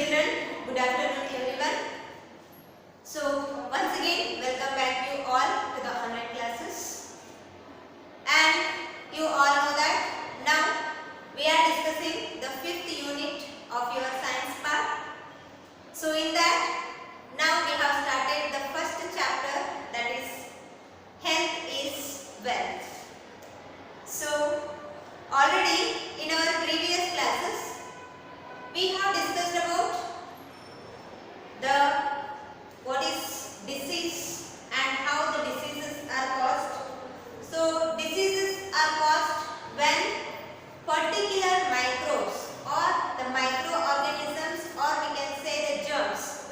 children, good afternoon everyone. So once again welcome back you all to the online classes, and you all know that now we are discussing the 5th unit of your science part. So in that now we have started the first chapter, that is health is wealth. So already in our previous classes we have discussed about the what is disease and how the diseases are caused. So diseases are caused when particular microbes or the microorganisms, or we can say the germs,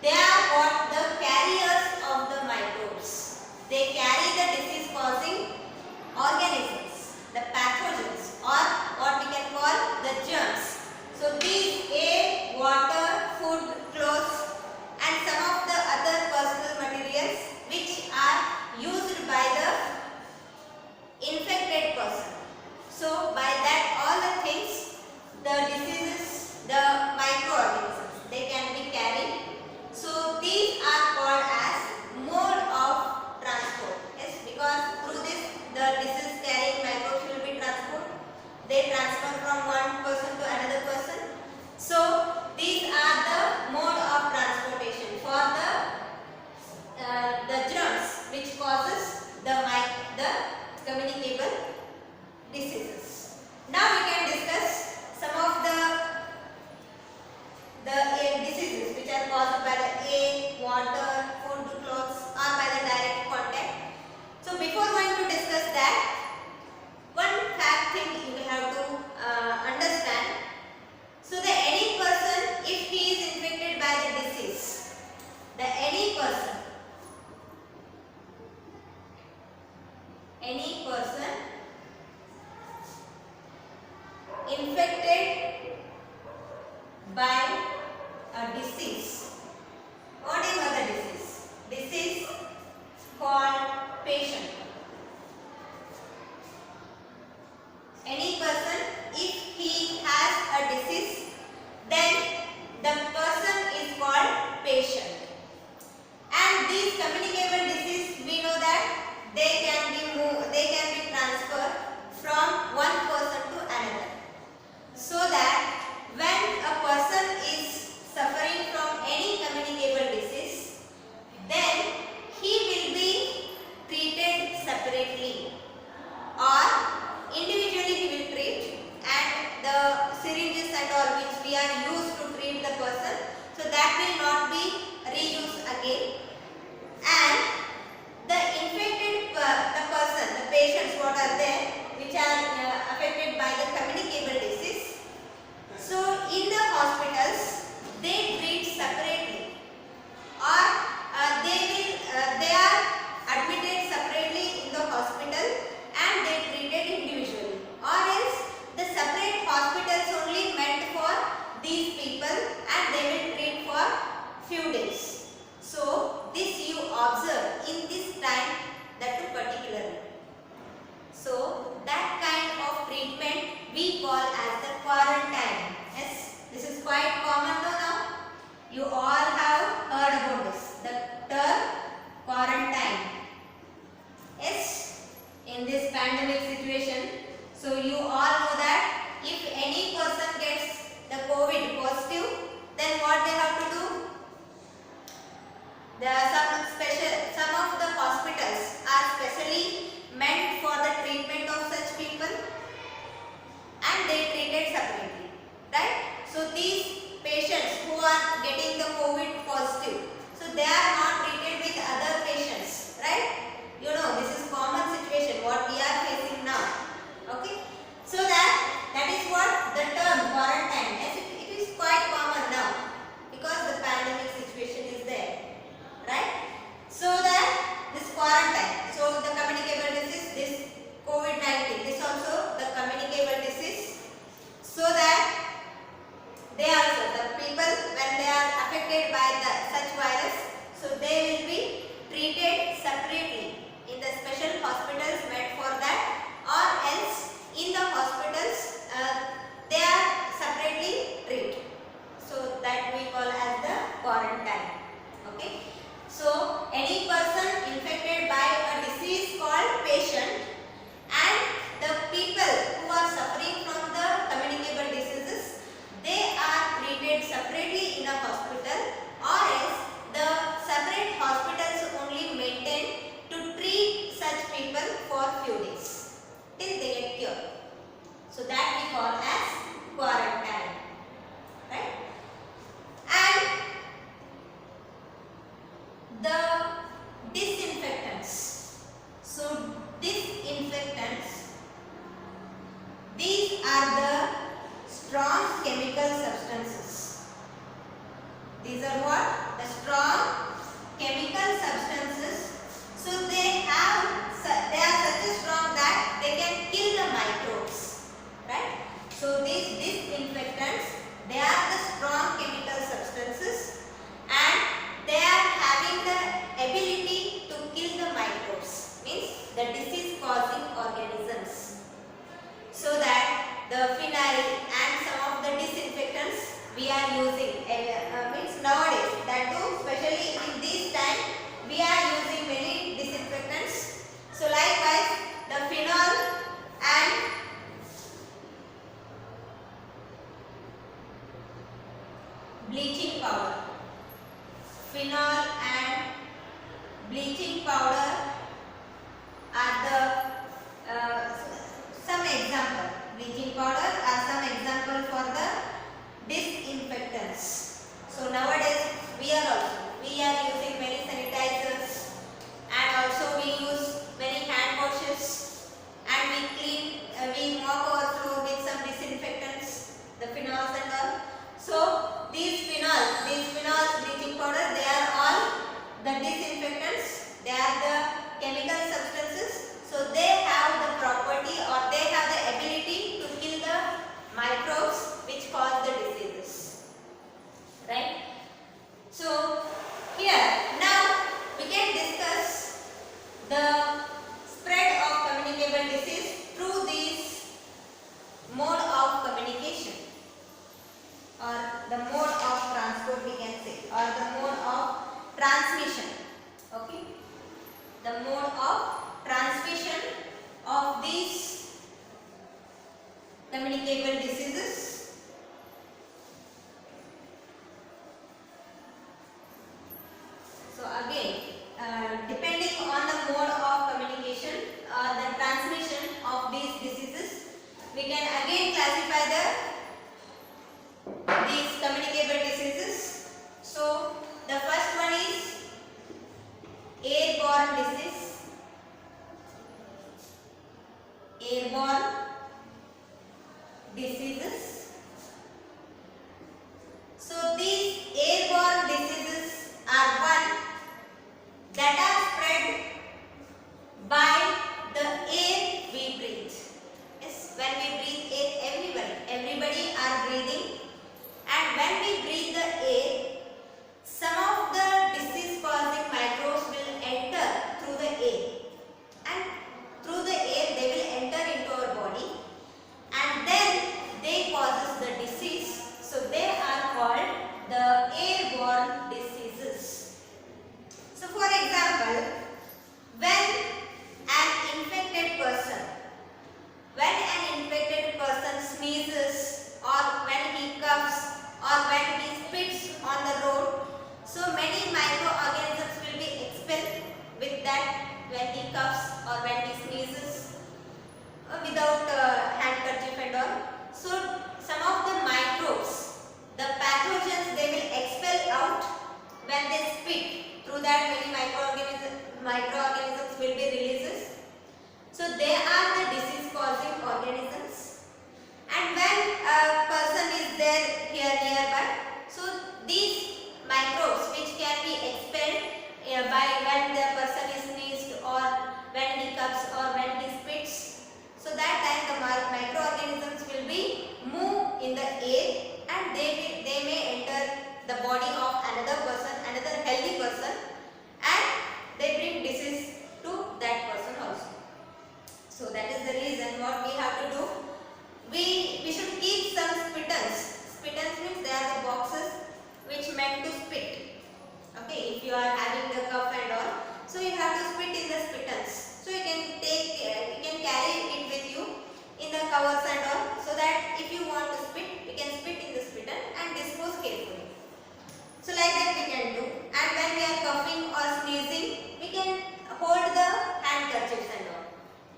They are what the carriers of the microbes. They carry the disease causing organisms, the pathogens, or what we can call the germs. So these air, water, food, clothes and some of the other personal materials which are used by the infected person. So by that all the things, the diseases, the microorganisms, they can be carried. So these are called as mode of transport. Yes, because through this the disease carrying microbes will be transport. They transfer from one person to another person. So these are the mode of transportation for the germs which causes the communicable diseases. Now we can discuss some of the diseases which are caused by the air, water, food, clothes or by the direct contact. So before going to discuss that, one fact thing you have to understand. So the any person, if he is infected by the disease, the any person infected by a disease. What is the disease? This is called patient. Any person, if he has a disease, then the person is called patient. And these communicable disease, we know that they can be transferred from one person to another. So that when a person is suffering from any communicable disease, then he will be treated separately or individually he will treat, and the syringes and all which we are used to treat the person, so that will not be reused again. And the infected the patients what are there which are affected by the communicable disease. So in the hospitals they treat separately, or they are admitted separately in the hospital and they treated individually, or else the separate hospitals only meant for these people and they will treat for few days. So this you observe in this time, that too particularly. So that kind of treatment we call as the quarantine. Yes, this is quite common now. You all have heard about this, the term quarantine. Yes, in this pandemic situation, so you all know that if any person gets the COVID positive, then what they have to do? There are some of the hospitals are specially meant for the treatment of such people and they treated separately, right? So these patients who are getting the COVID positive, so they are not treated with other patients, right? You know, this is common situation what we are facing now. Okay, so that is what the term quarantine. Yes, it is quite common now because the pandemic situation is there, right? So that this quarantine, so the communicable disease, this COVID-19, this also the communicable disease, so that they also, the people when they are affected by such virus, so they will be treated separately in the special hospitals meant for that, or else in the hospitals they are separately treated. So that we call as the quarantine. Okay. So any person infected by a disease called patient, and the people who are suffering from the communicable diseases, they are treated separately in a hospital, or else the separate hospitals only maintain to treat such people for using, means nowadays, that too especially in this time, we are using many disinfectants. So likewise, the phenol and bleaching powder. Phenol and bleaching powder are the some example. Bleaching powder are some example for the disinfectants. So nowadays we are using many sanitizers, and also we use many hand washes, and we mop our floor with some disinfectants, the phenols and all. So these phenols, bleaching powder, they are all the disinfectants. They are the chemical substances. So they have the property, or they have the ability to kill the microbes which cause the diseases. Right? So here now we can discuss the spread of communicable disease through this mode of communication, or the mode of transport we can say, or the mode of transmission. Okay, the mode of transmission of these communicable diseases. So again, depending on the mode of communication or the transmission of these diseases, we can again classify these communicable diseases. So the first one is airborne disease. Airborne diseases. So these airborne diseases are one that are spread by the air we breathe. Yes, when we breathe air, everybody are breathing, and when we breathe the air, some of the disease causing microbes will enter through the air, and through the air they will enter into our body, and then they causes the disease. So they are called the airborne diseases. So for example, when an infected person sneezes, or when he coughs, or when he spits on the road, so many microorganisms will be expelled with that when he coughs or when he sneezes without handkerchief and all. So some of the microbes, the pathogens, they will expel out when they spit. Through that many microorganisms will be releases. So they are the disease causing organisms. And when a person is there here nearby, so these microbes which can be expelled by when the person is sneezed, or when he coughs, or when he spits, so that time the microorganisms will be move in the air, and they may enter the body of another person, another healthy person, and they bring disease to that person also. So that is the reason what we have to do. We should keep some spittons. Spittons means they are the boxes which meant to spit. Okay, if you are having the cough and all, so you have to spit in the spittons. So you can carry it with you in the covers and all, so that if you want to spit, you can spit in the spitton and dispose carefully. So like that we can do. And when we are coughing or sneezing, we can hold the handkerchiefs and all.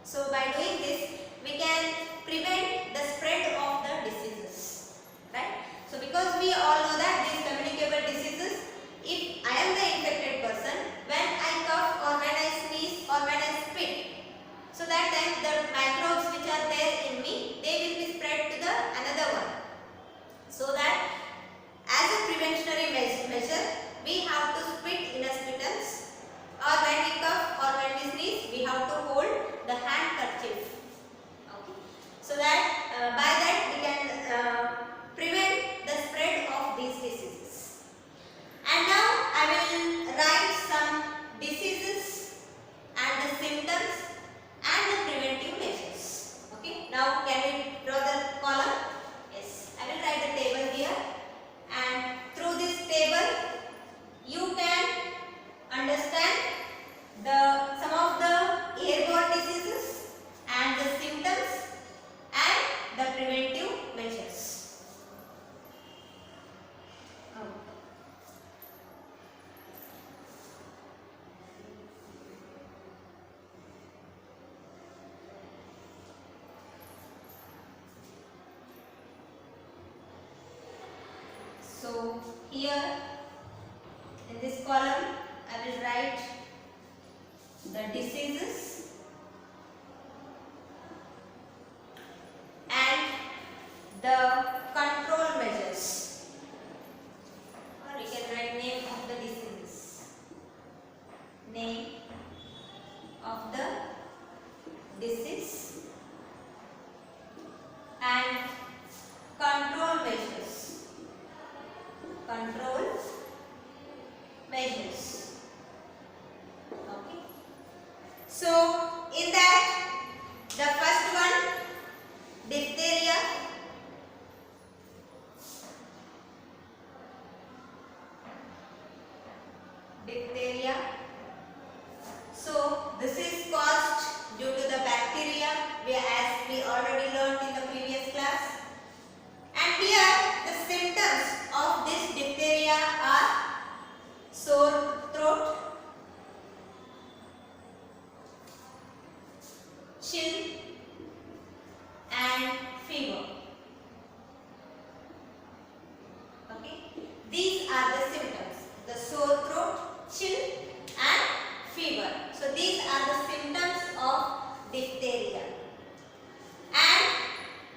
So by doing this, we can prevent the spread of the diseases, right? So because we all know that these communicable diseases, if I am the infected So here in this column I will write the diseases and the control measures, or you can write name of the diseases. Name of the disease and control measures. Control measures. Okay. So in that, the first one, diphtheria. Diphtheria. So this is caused due to the bacteria, as we already learned in the previous class. And here the symptoms of this diphtheria are sore throat, chill and fever. Okay, these are the symptoms: the sore throat, chill and fever. So these are the symptoms of diphtheria. And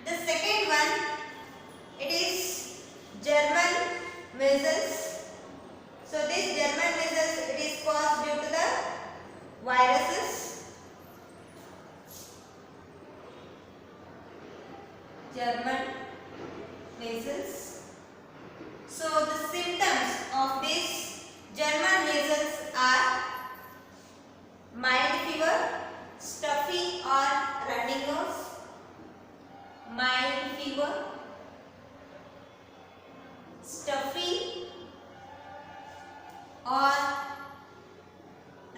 the second one, it is German measles. So this German measles, it is caused due to the viruses. German measles. So the symptoms of this German measles are mild fever, stuffy or running nose, mild fever, stuffy or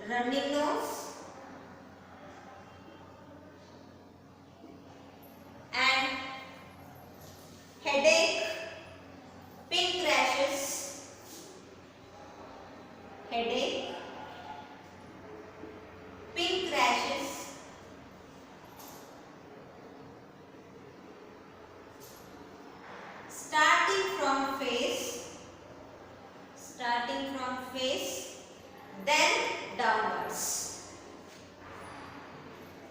running nose, and headache, pink rashes, headache, pink rashes, starting from face, then downwards.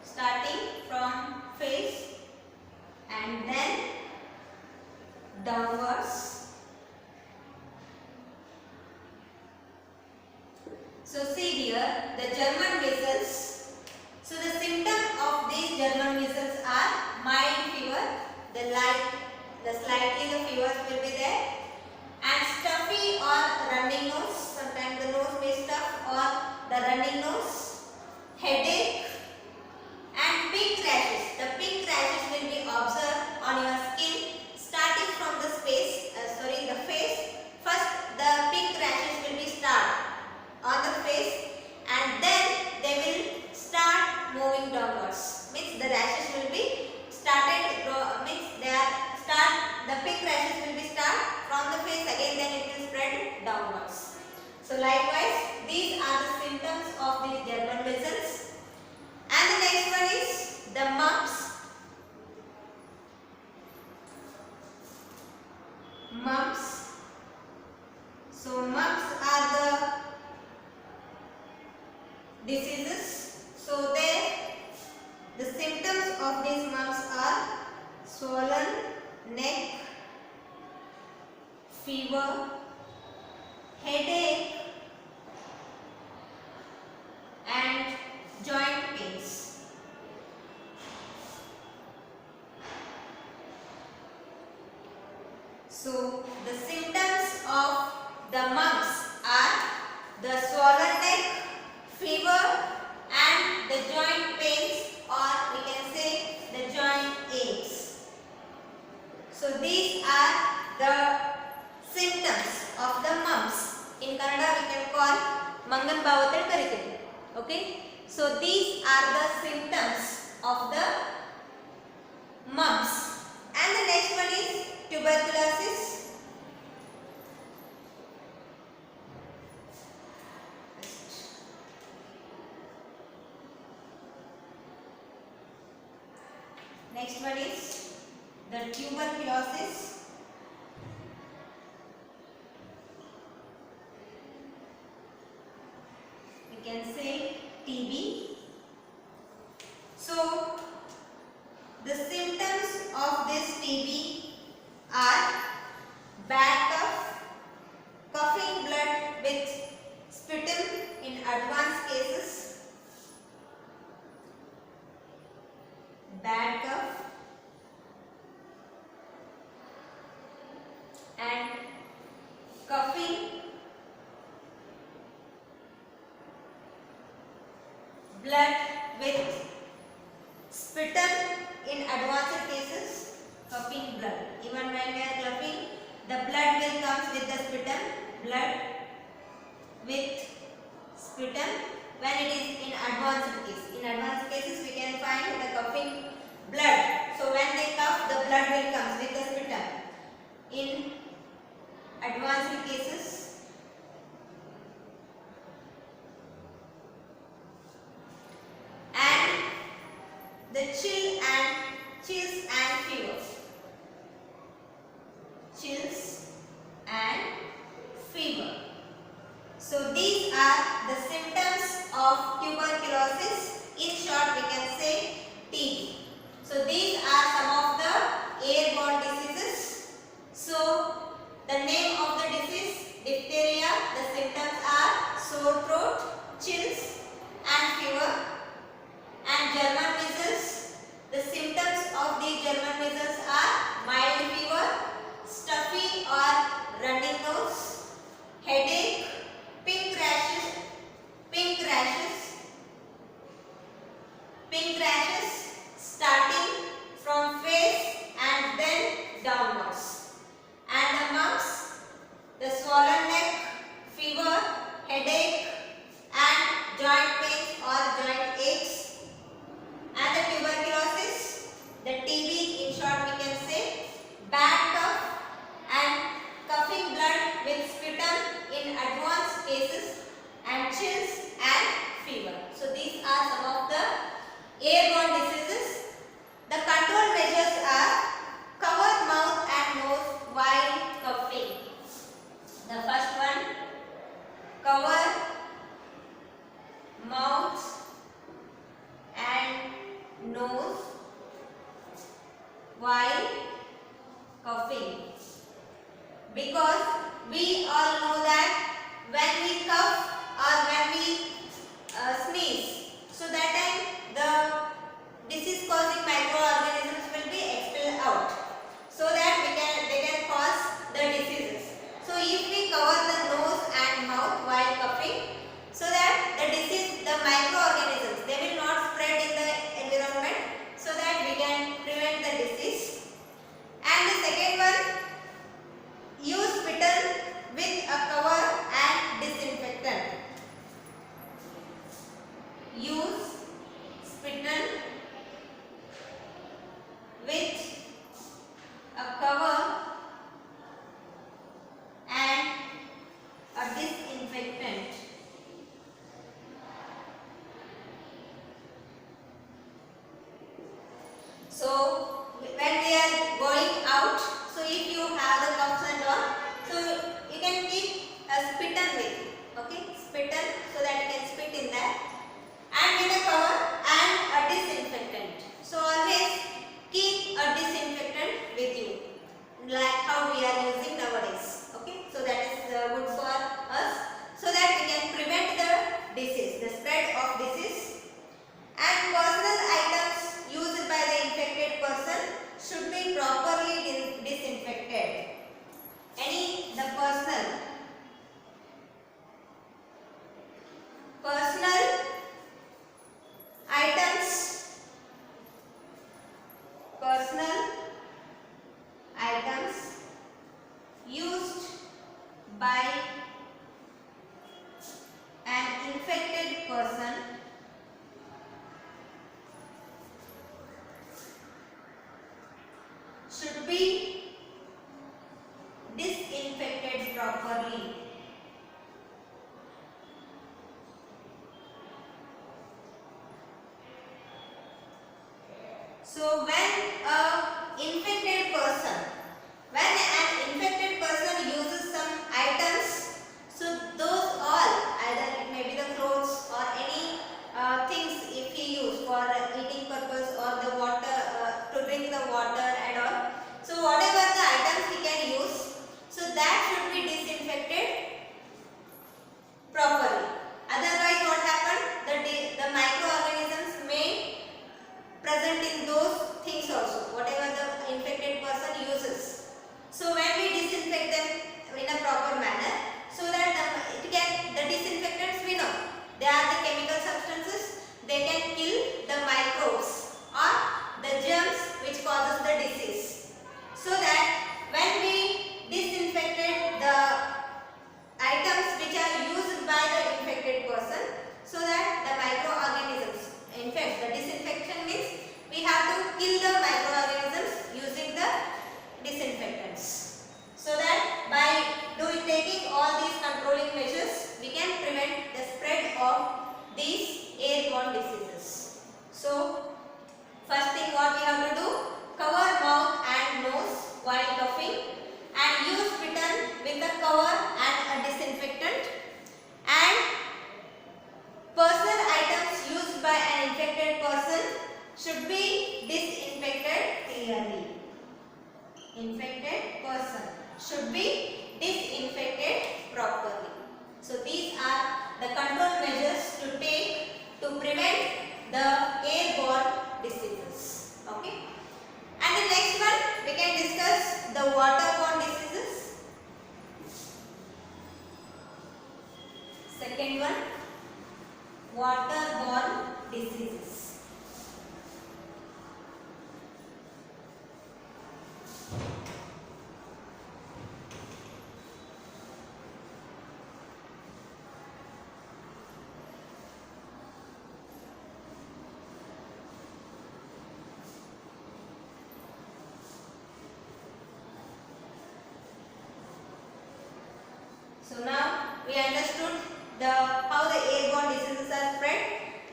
Starting from face and then downwards. So see here the German measles. So the symptoms of these German measles are mild fever, slightly the fevers will be there, and stuffy or running nose. Sometimes the nose may stuff or the running nose, headache and pink rashes. The pink rashes will be observed on your skin starting from the face. First the pink rashes will be start on the face and then they will start moving downwards. Means the rashes will be the pink rashes will be start from the face, again then it will spread downwards. So likewise these are the symptoms of the German measles. And the next one is the mumps. Mumps. So mumps are the diseases. So the symptoms of these mumps are swollen neck, fever, headache and joint pains. So the symptoms of the mumps are the swollen neck, fever and the joint pains, or we can say the joint aches. So these are the symptoms of the mumps. In Kannada we can call mangan bava anta karitೇವೆ. Okay. So these are the symptoms of the mumps. And the next one is tuberculosis. Next one is the tuberculosis. can say TB. So the symptoms of this TB are bad cough, coughing blood with sputum in advanced cases, bad cough and coughing blood with sputum in advanced cases, coughing blood. Even when we are coughing, the blood will come with the sputum, blood with sputum when it is in advanced case. In advanced cases, we can find the coughing blood. So when they cough, the blood will come with the sputum. In advanced cases, the chills and fever. Chills and fever. So these are the symptoms of tuberculosis. In short, we can say TB. So these are some of the airborne diseases. So the name of the disease, diphtheria. The symptoms are sore throat, chills and fever. And German measles, the symptoms of the German measles are mild fever, stuffy or running nose, headache, pink rashes, starting from face and then downwards. And the mumps, the swollen neck, fever, headache and joint pains or joint aches. And the tuberculosis, the TB, in short we can say bad cough and coughing blood with sputum in advanced cases and chills and fever. So these are some of the airborne diseases. The control measures are cover mouth and nose while coughing. The first one, cover mouth and nose while coughing, because we all know that when we cough or when we sneeze, so that time the disease causing microorganisms will be expelled out, so that they can cause the diseases. So if we cover the nose and mouth while coughing, so that the microorganisms, they will not spread in the environment, so that we can prevent the disease. And the second one, use spittle with a cover and disinfectant. Use spittle with a cover and a disinfectant. So when we are going out, so if you have the cups and all, so you can keep a spittle with you, okay, spittle, so that you can spit in that, and with a cover and a disinfectant. So always keep a disinfectant with you, like how we are using nowadays, okay. So that is good for us, so that we can prevent the disease, the spread of disease. And personal items used by the infected person should be properly disinfected. The personal items used by an infected person should be disinfected properly. So when an infected person uses some items, so those all, either it may be the clothes or should be disinfected properly. So these are the control measures to take to prevent the airborne diseases. Okay. And the next one we can discuss the waterborne diseases. Second one, waterborne diseases. So now we understood how the airborne diseases are spread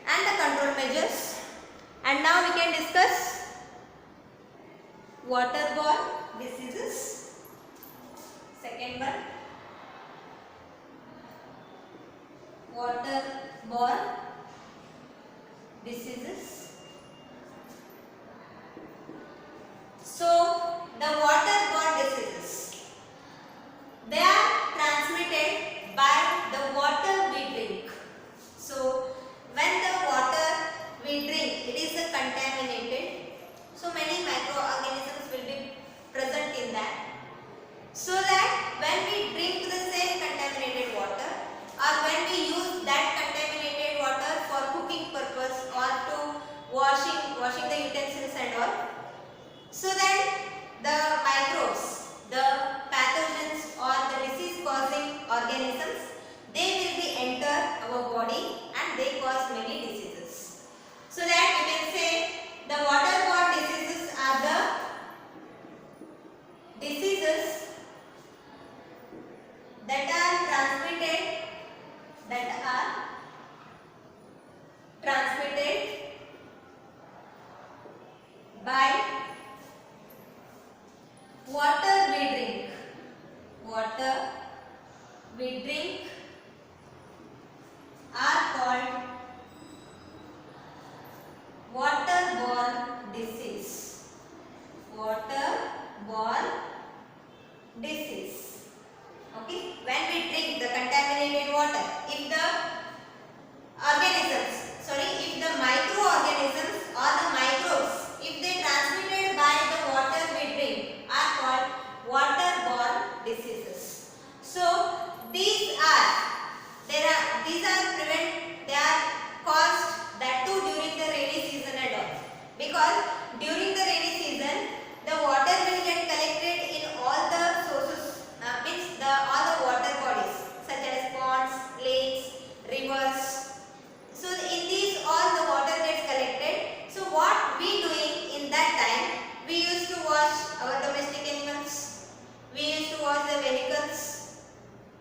and the control measures, and now we can discuss waterborne diseases. Second one, waterborne diseases. So the waterborne diseases, they are transmitted by the water we drink. So when the water we drink, it is contaminated. So many microorganisms will be present in that. So that when we drink the same contaminated water, or when we use that contaminated water for cooking purpose or to washing the utensils and all, so then the microbes, the pathogens or the disease causing organisms, they will be enter our body and they cause many diseases. So that you can say the waterborne diseases are the diseases that are transmitted by water we drink. Water we drink are called waterborne disease. Waterborne disease. Okay, when we drink the contaminated water, if the microorganisms or the microbes, if they transmitted by the water we drink, are called waterborne diseases. So these are caused that too during the rainy season and all, because during the rainy season the water will get collected in all the sources, all the water bodies such as ponds, lakes, rivers. So in these all the water gets collected. So what we doing in that time, we used to wash our domestic animals, we used to wash the vehicles,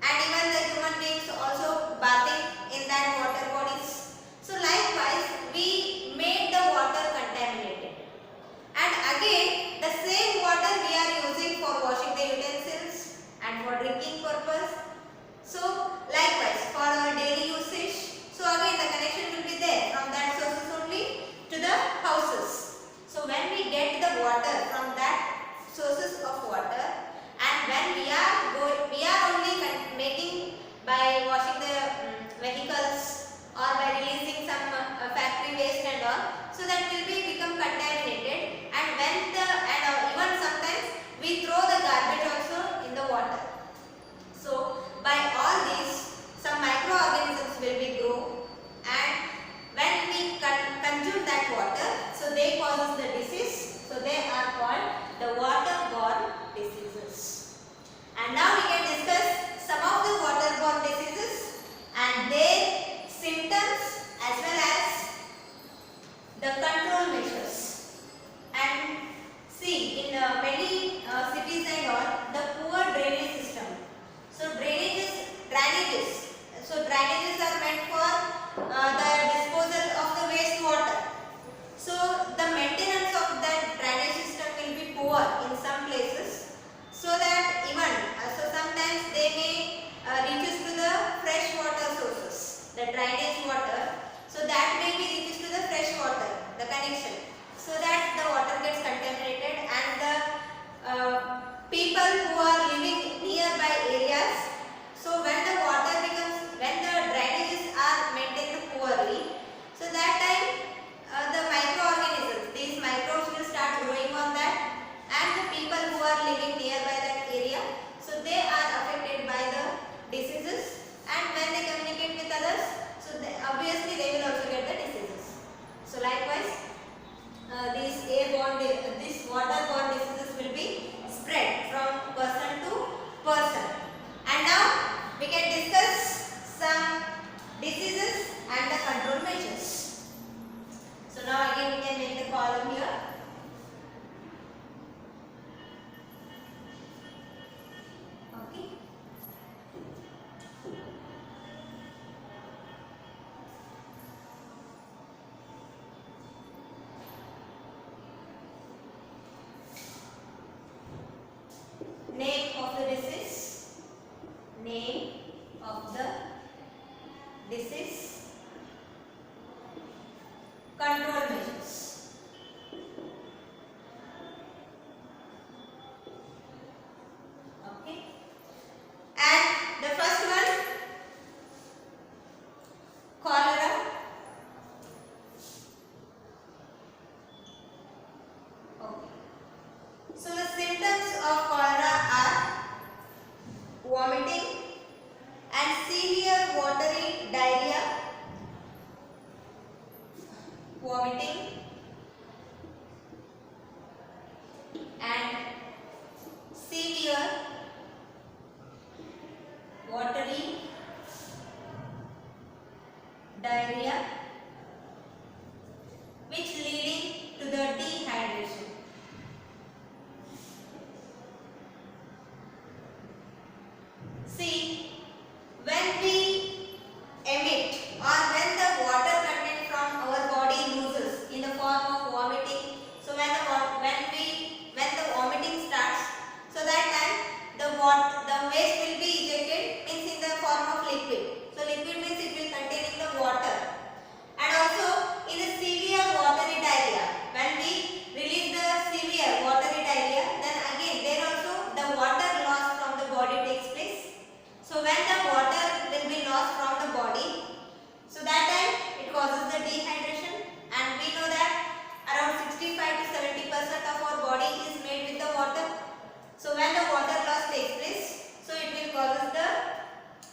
and even the human beings also bathing in that water bodies. So likewise we made the water contaminated, and again the same water we are using for washing the utensils and for drinking purpose. So likewise for our daily usage. So again the connection will be there from that sources only to the houses. So when we get the water from that sources of water, and when we are only making by washing the vehicles or by releasing some factory waste and all, so that will become contaminated, and even sometimes we throw the garbage also in the water. So by all these, some microorganisms will be grow, and when we consume that water, so they causes the disease. So they are called the waterborne diseases. And now we can discuss some of the waterborne diseases and their symptoms as well as the control measures. And see, in many cities and all, the poor drainage system. So drainages. So drainages are meant for the disposal of the wastewater. So the maintenance of that drainage system will be poor in some places. So that even sometimes they may reaches to the fresh water sources, the drainage water. So that may be reaches to the fresh water, the connection. So that the water gets contaminated, and the people who are living by areas. So when the drainages are maintained poorly, so that time the microorganisms, these microbes will start growing on that, and the people who are living nearby that area, so they are affected by the diseases, and when they communicate with others, so obviously they will also get the diseases. So likewise, these waterborne diseases will be spread from person to person. And now we can discuss some diseases and the control measures. So now again we can make the column here. Okay. Name of the disease. Name of the disease. Control measures. Okay. And the first one, cholera. Okay. So the symptoms of cholera are vomiting and severe watery diarrhea. Vomiting and severe watery diarrhea, which leading to the dehydration. See, when we emit or when the water content from our body loses in the form of vomiting, so when the vomiting starts, so that time the waste will be ejected, means in the form of liquid. So liquid means it will containing the water. And also in the severe watery diarrhea, when we release the severe watery diarrhea, then again there also the water loss from the body takes place. So when the water will be lost from the body, so that time it causes the dehydration, and we know that around 65 to 70% of our body is made with the water. So when the water loss takes place, so it will cause the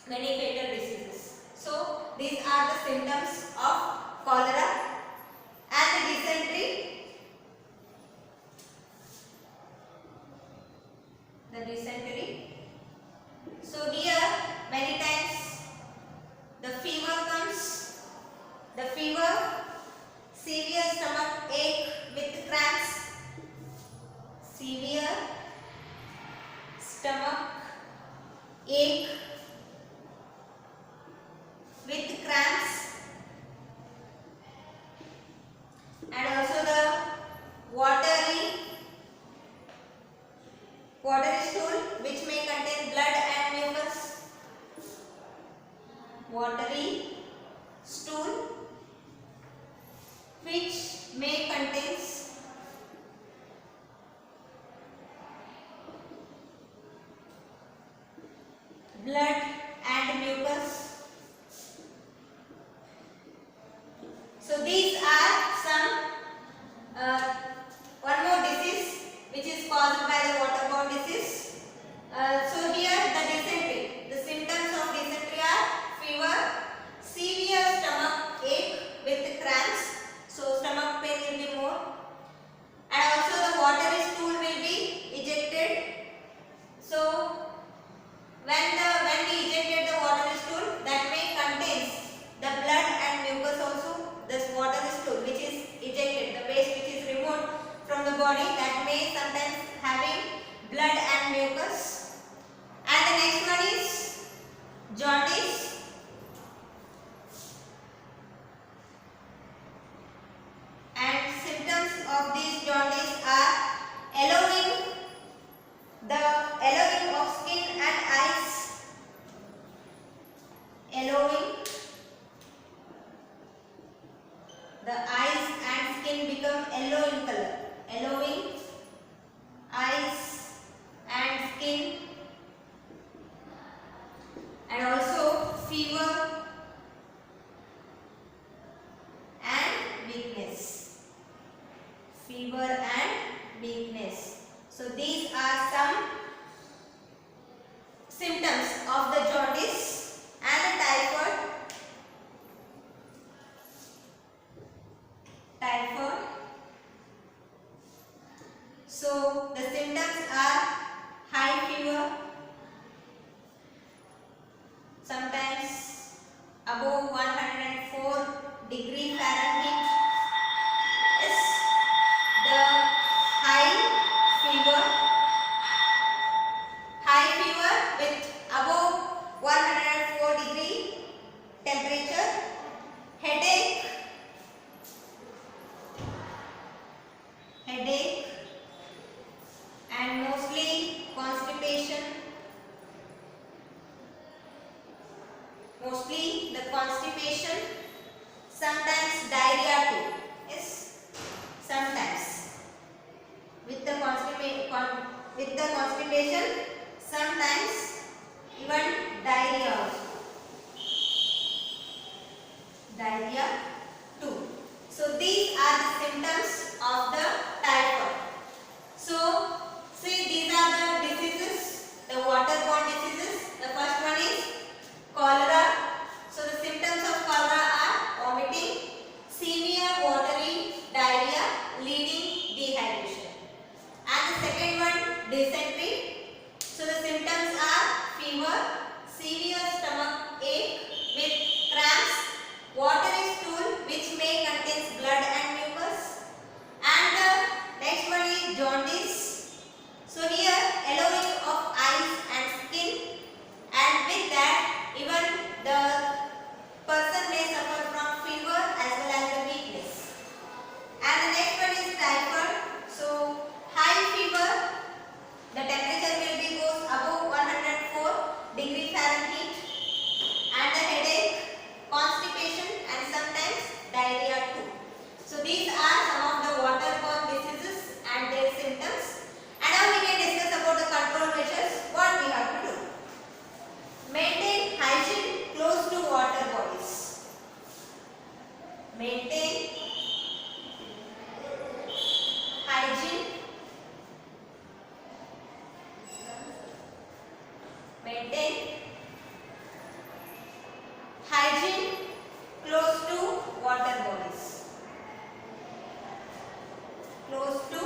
many fatal diseases. So these are the symptoms of cholera. And the dysentery. The dysentery. So here many times the fever comes. The fever, severe stomach ache with cramps. Severe stomach ache with cramps, and also the watery stool, which may contain blood and mucus. Watery stool which may contains blood and mucus. So these are some one more disease which is caused by the waterborne disease. So here the dysentery. The symptoms of dysentery are fever, severe stomach ache with cramps. So stomach pain will be more, and also the watery stool will be ejected. So when we ejected the watery stool, and also fever and weakness. Fever and weakness. So these are some symptoms of the jaundice and the typhoid. So the symptoms are high fever, sometimes above 104 degree Fahrenheit is the high fever. High fever with above 104 degree temperature, headache, and mostly constipation. Mostly the constipation, sometimes diarrhea too. Yes, sometimes with the constipation, sometimes even diarrhea also. Diarrhea too. So these are the symptoms of the typhoid. So see, these are the diseases, the waterborne diseases. The first one is cholera. So the symptoms of cholera are vomiting, severe watery diarrhea leading dehydration. And the second one, dysentery. So the symptoms are fever, severe stomach ache with cramps, watery stool which may contain blood and mucus. And the next one is jaundice. So here yellowing of eyes and skin, and with that even the person may suffer from fever as well as the weakness. And the next one is typhoid. So high fever, the temperature will be goes above 104 degree Fahrenheit, and the headache, constipation, and sometimes diarrhea too. So these are some of the waterborne diseases and their symptoms. And now we can discuss about the control measures. What we have to do? Maintain hygiene close to water bodies. Maintain hygiene. Maintain hygiene close to water bodies. Close to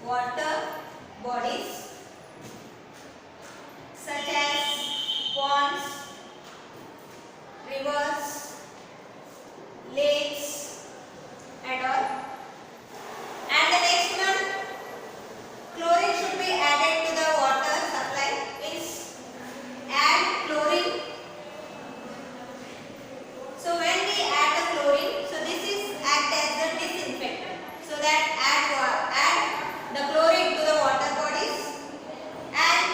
water bodies such as ponds, rivers, lakes, and all. And the next one, chlorine should be added to the water supply. Means add chlorine. So when we add the chlorine, so this is act as the disinfectant. So that add the chlorine to the water bodies, and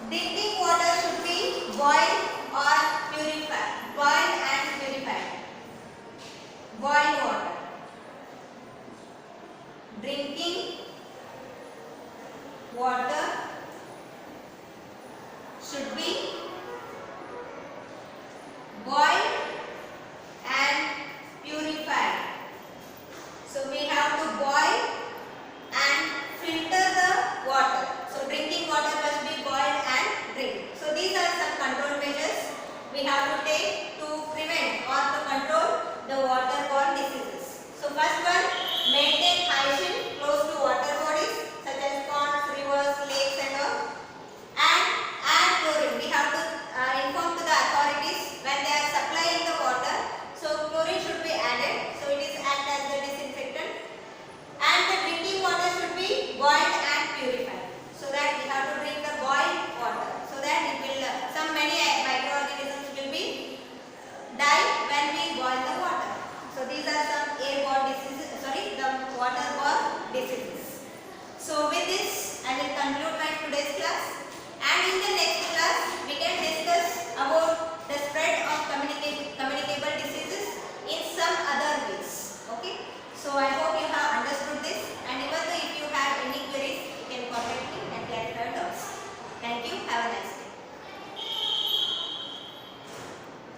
drinking water should be boiled or purified. Boiled and purified. Boiled water. Drinking water should be boiled and purified. So we have to boil and filter the water. So drinking water must be boiled and drink. So these are some control measures we have to take